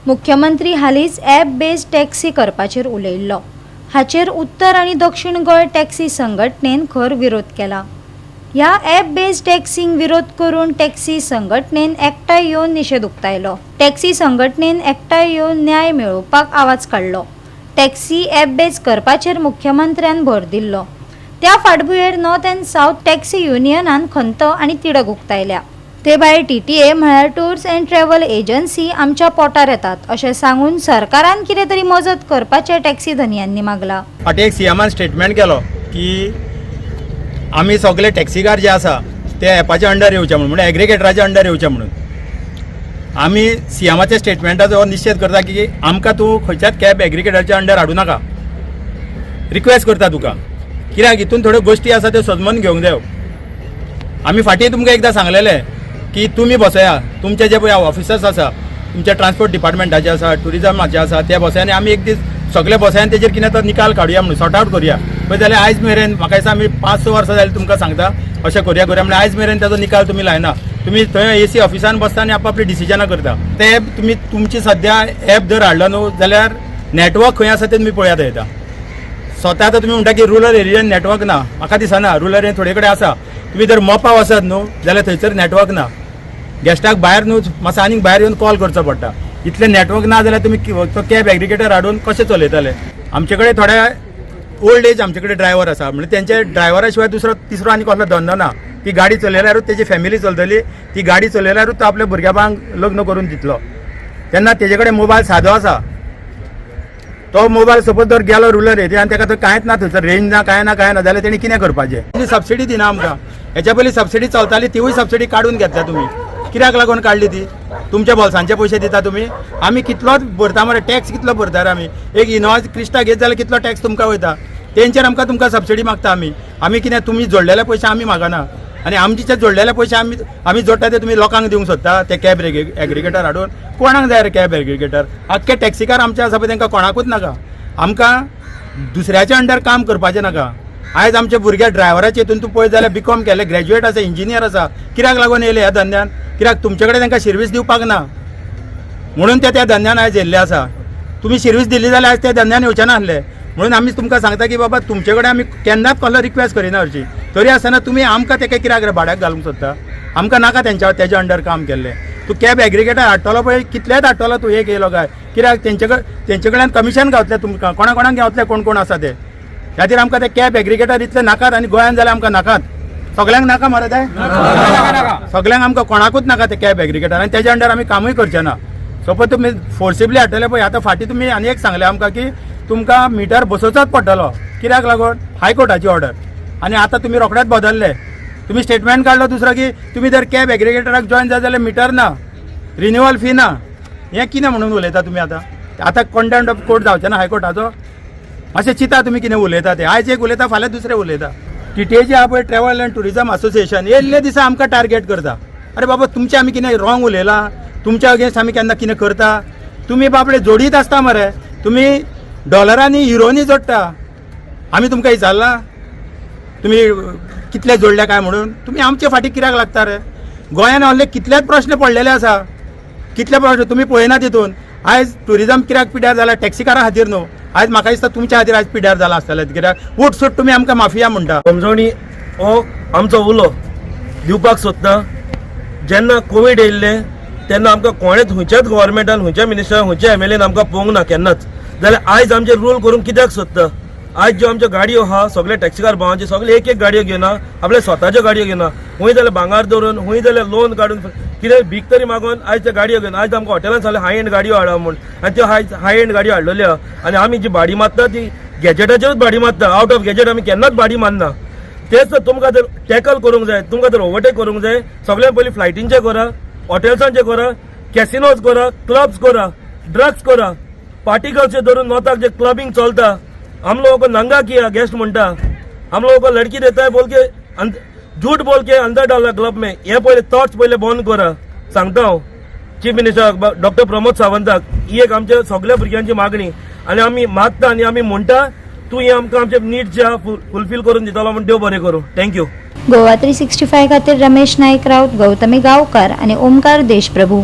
मुख्यमंत्री हालींच app based taxi करपाचेर उलयल्लो। हाचेर उत्तर आनी दक्षिण गोंय टॅक्सी संघटनेन खर विरोध केला। ह्या ॲप बेस्ड टॅक्सींक विरोध करून टॅक्सी संघटनेन एकठांय येवन निशेध उक्तायलो। टॅक्सी संघटनेन एकठांय येवन न्याय मेळोवपाक आवाज काडलो। टॅक्सी ॲप बेस्ड करपाचेर मुख्यमंत्र्यान भर दिल्लो। त्या फाटभुंयेर नॉर्थ अँड साउथ टॅक्सी युनियनान खंत आनी तिडक उक्तायल्या। ते भायर TTA म्हळ्यार टूर्स अँड ट्रॅव्हल एजन्सी आमच्या पोटार येतात अशें सांगून सरकारान कितें तरी मजत करपाचें टॅक्सी धनियांनी मागला। फाटीं एक सीएमान स्टेटमेंट केलो की आमी सगळे टॅक्सीकार जे आसा ते ॲपाच्या अंडर येवचे म्हणून एग्रिगेटराच्या अंडर येवचे म्हणून आमी सीएमाच्या स्टेटमेंटाचो निशेध करता की आमकां तूं खंयच्याच कॅब एग्रिगेटराच्या अंडर हाडूं नाका। रिक्वेस्ट करता तुका, कित्याक हितून थोड्यो गोश्टी आसा त्यो सजमून घेवंक जायो। आमी फाटीं तुमकां एकदां सांगलेलें की तुमी बसया, तुमचे जे पळय ऑफिसर्स आसा तुमच्या ट्रान्सपोर्ट डिपार्टमेंटाचे आसा, टुरिजमाचे आसा, ते बसया आनी आमी एक दीस सगळे बसया आनी तेजेर कितें तो निकाल काडुया म्हणून सॉर्ट आउट करुया। पळय जाल्यार आयज मेरेन म्हाका दिसता आमी 5-6 वर्सां जालीं तुमकां सांगता अशें करुया म्हणजे आयज मेरेन ताजो निकाल तुमी लायना। तुमी थंय AC ऑफिसान बसता आनी आपआपली डिसिजनां करता। ते तुमी तुमची सद्या ॲप जर हाडलो न्हू जाल्यार नेटवर्क खंय आसा ते तुमी पळयात येता। स्वता आतां तुमी म्हणटा की रुरल एरियान नेटवर्क ना, म्हाका दिसना। रुरल एरियान थोडे कडेन आसा। तुमी जर मोपा वचत न्हू जाल्यार थंयसर नेटवर्क ना। गेस्टाक भायर न्हू मातसो आनीक भायर येवन कॉल करचो पडटा। इतले नेटवर्क ना जाल्यार तुमी तो कॅब एग्रिगेटर हाडून कशें चलयतले। आमचे कडेन थोडे ओल्ड एज आमचे कडेन ड्रायव्हर आसा, म्हणजे तेंचे ड्रायव्हरा शिवाय तिसरो आनी कसलो धंदो ना। ती गाडी चलयल्यारूच तेजी फॅमिली चलतली, ती गाडी चलयल्यारूच तो आपल्या भुरग्यां लग्न करून दितलो। तेन्ना तेजे कडेन मोबायल सादो आसा, तो मोबायल सपोज जर गेलो रुरल एरियान तेका तर कांयच ना, थंयसर रेंज ना काय ना जाल्यार तेणी कितें करपाचें। सबसिडी दिना आमकां। हेच्या पयलीं सबसिडी चलताली तिवूय सबसिडी काडून घेतल्या तुमी। कित्याक लागून काडली ती? तुमच्या बोल्सांचे पयशे दिता तुमी। आमी कितलोच भरता मरे, टॅक्स कितलो भरता रे आमी। एक इनोवा क्रिस्टा घेत जाल्यार कितलो टॅक्स तुमकां वयता, तेंचेर तुमकां सबसिडी मागता आमी कितें तुमी जोडलेले पयशे आमी मागना। आनी आमचे जोडलेले पयशे आमी जोडटा ते तुमी लोकांक दिवंक सोदता ते कॅब एग्रिगेटर हाडून। कोणाक जाय रे कॅब एग्रिगेटर? आख्खे टॅक्सीकार आमचे आसा पळय तांकां कोणाकूच नाका। आमकां दुसऱ्याच्या अंडर काम करपाचें नाका। आयज आमचे भुरगे ड्रायव्हराचे हितून तूं पळयत जाल्यार BCom केले, ग्रॅज्युएट आसा, इंजिनियर आसा। कित्याक लागून येयले ह्या धंद्यान? कित्याक तुमचे कडेन तांकां सर्वीस दिवपाक ना म्हणून ते त्या धंद्यान आयज येयल्ले आसा। तुमी सर्वीस दिल्ली जाल्यार आयज त्या धंद्यान येवचे नासले। म्हणून आमी तुमकां सांगता की बाबा तुमचे कडेन आमी केन्नाच कसलो रिक्वेस्ट करिना हरशी। तरी आसतना तुमी आमकां तेका कित्याक रे भाड्याक घालूंक सोदता? आमकां नाका तेच्या अंडर काम केल्लें। तूं कॅब एग्रिगेटर हाडटलो पळय कितलेच हाडटलो तूं एक येयलो काय? कित्याक तेंचे कडल्यान कमिशन गावतलें तुमकां, कोणाक गावतलें कोण आसा ते। ह्या खातीर आमकां ते कॅब एग्रिगेटर इतले नाकात आनी गोंयांत जाल्यार आमकां नाकात। सगळ्यांक नाका मरे ते, सगळ्यांक आमकां कोणाकूच नाका ते कॅब एग्रिगेटर आनी तेच्या अंडर आमी कामूय करचे ना। सपोज तुमी फोर्सिबली हाडटले पळय, आतां फाटीं तुमी आनी एक सांगलें आमकां की तुमकां मिटर बसोवचोच पडटलो। कित्याक लागून? हायकोर्टाची ऑर्डर। आनी आतां तुमी रोखडेच बदलले। तुमी स्टेटमेंट काडलो दुसरो की तुमी जर कॅब एग्रिगेटराक जॉयन जाय जाल्यार मिटर ना, रिन्युअल फी ना। हें कितें म्हणून उलयता तुमी आतां कंटेम्प्ट ऑफ कोर्ट जावचें ना हायकोर्टाचो? मातशें चिंता तुमी कितें उलयता ते। आयज एक उलयता फाल्यां दुसरें उलयता। TTA आहा पळय ट्रॅव्हल अँड टुरिजम असोसिएशन येयल्ले दिसा आमकां टार्गेट करता। अरे बाबा तुमचें आमी कितें रॉंग उलयलां? तुमच्या अगेन्स्ट आमी केन्ना कितें करता? तुमी बाबडे जोडीत आसता मरे, तुमी डॉलरांनी युरोनी जोडटा। आमी तुमकां विचारला तुमी कितले जोडले काय म्हणून? तुमी आमचे फाटीं कित्याक लागता रे? गोंयान असले कितलेच प्रश्न पडलेले आसा, कितले प्रश्न तुमी पळयना तितून। आयज टुरिजम कित्याक पिड्यार जाला? टॅक्सीकारां खातीर न्हू। आयज म्हाका दिसता तुमच्या खातीर आयज पिड्यार जाला आसतलें, कित्याक उठ सूट तुमी आमकां माफिया म्हणटा। समजवणी हो आमचो उलो दिवपाक सोदता। जेन्ना कोवीड येयल्ले तेन्ना आमकां कोणेच खंयच्याच गव्हर्मेंटान, खंयच्या मिनिस्टरान, खंयच्या MLAन आमकां पळोवंक ना केन्नाच। जाल्यार आयज आमचे रूल करूंक कित्याक सोदता? आयज ज्यो आमच्यो गाडयो आहा सगळे टॅक्सीकार भावांचे सगळे एक गाडयो घेना, आपल्या स्वताच्यो गाडयो घेना। हूंय जाल्यार भांगार दवरून, हूंय जाल्यार लोन काडून, कितें भीक तरी मागून आयज त्या गाडयो घेवन आयज आमकां हॉटेलान सांगलें हाय एंड गाडयो हाडा म्हूण। आनी त्यो हाय एंड गाडयो हाडलेल्यो आनी आमी जी भाडी मारता ती गॅजेटाचेरूच भाडी मारता। आउट ऑफ गॅजेट आमी केन्नाच भाडी मारना। तेच तुमकां जर टॅकल करूंक जाय, तुमकां जर ओवरटेक करूंक जाय, सगळ्यान पयलीं फ्लायटींचे करा, हॉटेल्सांचे करा, कॅसिनोज करा, क्लब्स करा, ड्रग्स करा, पार्टी कल्चर धरून नॉर्थाक जे क्लबिंग चलता। हम लोगों को नंगा किया, गेस्ट म्हणटा। हम लोगों को लड़की देता है बोल के झूठ बोल के अंदर डाला क्लब में। हे पहिले थॉट्स पहिले बंद करा सांगता हांव चीफ मिनिस्टर डॉक्टर प्रमोद सावंताक। ही एक आमच्या सगळ्या भुरग्यांची मागणी आनी आमी मागता आनी आमी म्हणटा तूं ही आमकां आमचे नीड्स जे फुलफील करून दितलो म्हूण देव बरें करूं। थँक्यू। गोवा 365 खातीर रमेश नाईक राऊत, गौतमी गांवकार आनी ओमकार देशप्रभू।